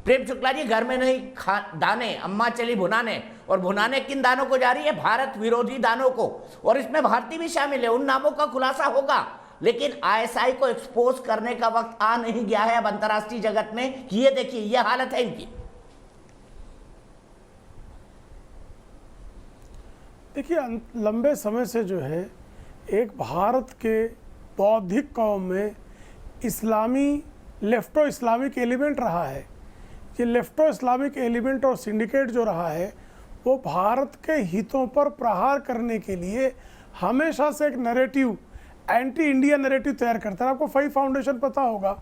प्रेम शुक्ला जी, घर में नहीं दाने, अम्मा चली भुनाने, और भुनाने किन दानों को जा रही है? भारत विरोधी दानों को, और इसमें भारतीय भी शामिल है। उन नामों का खुलासा होगा, लेकिन आईएसआई को एक्सपोज करने का वक्त आ नहीं गया है अब अंतर्राष्ट्रीय जगत में कि ये देखिए ये हालत है इनकी। देखिए, लंबे समय से जो है एक भारत के बौद्धिक कौम में इस्लामी लेफ्टो इस्लामिक एलिमेंट रहा है। ये लेफ्टो इस्लामिक एलिमेंट और सिंडिकेट जो रहा है वो भारत के हितों पर प्रहार करने के लिए हमेशा से एक नैरेटिव, एंटी इंडिया नैरेटिव तैयार करता है। आपको फई फाउंडेशन पता होगा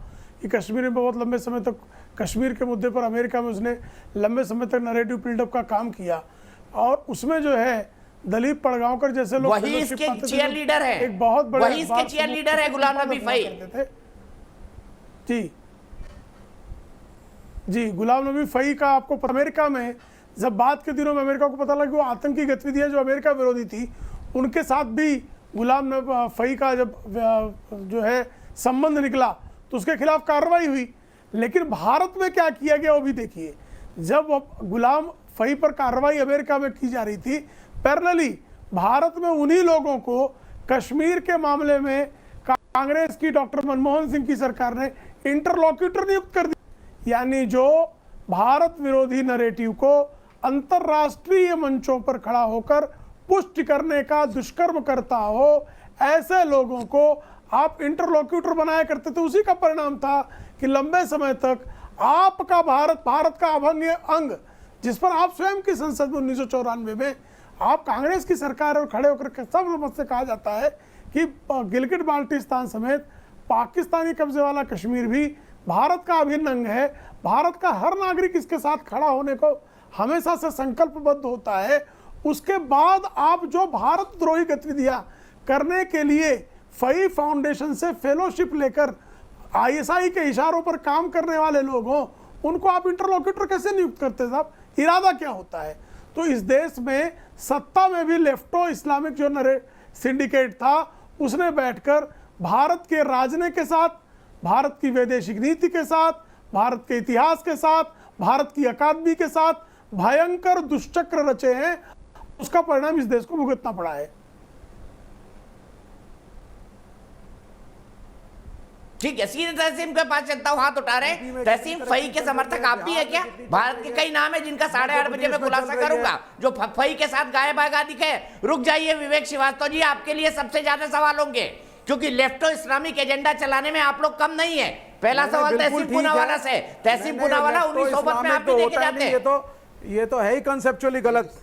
कि कश्मीर में बहुत लंबे समय तक, कश्मीर के मुद्दे पर अमेरिका में उसने लंबे समय तक नैरेटिव बिल्डअप का काम किया, और उसमें जो है दलीप पड़गांवकर जैसे लोग वही इसके चीयर लीडर है, एक बहुत बड़े वही इसके चीयर लीडर है गुलाम नबी फई। जी, गुलाम नबी फई का आपको अमेरिका में जब बाद के दिनों में अमेरिका को पता लगा वो आतंकी गतिविधियां जो अमेरिका विरोधी थी, उनके साथ भी गुलाम नबी फई का जब जो है संबंध निकला तो उसके खिलाफ कार्रवाई हुई। लेकिन भारत में क्या किया गया वो भी देखिए। जब गुलाम फई पर कार्रवाई अमेरिका में की जा रही थी, पैरेलली भारत में उन्हीं लोगों को कश्मीर के मामले में कांग्रेस की डॉक्टर मनमोहन सिंह की सरकार ने इंटरलॉक्यूटर नियुक्त कर दिया। यानी जो भारत विरोधी नैरेटिव को अंतर्राष्ट्रीय मंचों पर खड़ा होकर पुष्टि करने का दुष्कर्म करता हो, ऐसे लोगों को आप इंटरलॉक्यूटर बनाया करते थे। उसी का परिणाम था कि लंबे समय तक आपका भारत का अभंग अंग, जिस पर आप स्वयं की संसद में 1994 में आप कांग्रेस की सरकार और खड़े होकर सब मत से कहा जाता है कि गिलगिट बाल्टिस्तान समेत पाकिस्तानी कब्जे वाला कश्मीर भी भारत का अभिन्न अंग है। भारत का हर नागरिक इसके साथ खड़ा होने को हमेशा से संकल्पबद्ध होता है। उसके बाद आप जो भारत द्रोही गतिविधियां करने के लिए फई फाउंडेशन से फेलोशिप लेकर आईएसआई के इशारों पर काम करने वाले लोग हों, उनको आप इंटरलॉक्यूटर कैसे नियुक्त करते साहब? इरादा क्या होता है? तो इस देश में सत्ता में भी लेफ्टो इस्लामिक जो सिंडिकेट था, उसने बैठकर भारत के राजने के साथ, भारत की वैदेशिक नीति के साथ, भारत के इतिहास के साथ, भारत की अकादमी के साथ भयंकर दुष्चक्र रचे हैं। उसका परिणाम इस देश को भुगतना पड़ा है। ठीक है, सीधे तहसीम के पास चलता हूं, हाथ उठा रहे। तहसीम, फई के समर्थक आप भी है क्या? भारत के कई नाम है जिनका 8:30 बजे में खुलासा करूंगा, जो फई के साथ गायब आगा दिखे। रुक जाइए विवेक श्रीवास्तव जी, आपके लिए सबसे ज्यादा सवाल होंगे, क्योंकि लेफ्टो इस्लामिक एजेंडा चलाने में आप लोग कम नहीं है। पहला सवाल तहसीम पूनावाला से। तहसीम पूनावाला 19 सोबत में आप भी देखे जाते हैं। ये तो है ही कंसेप्चुअली गलत।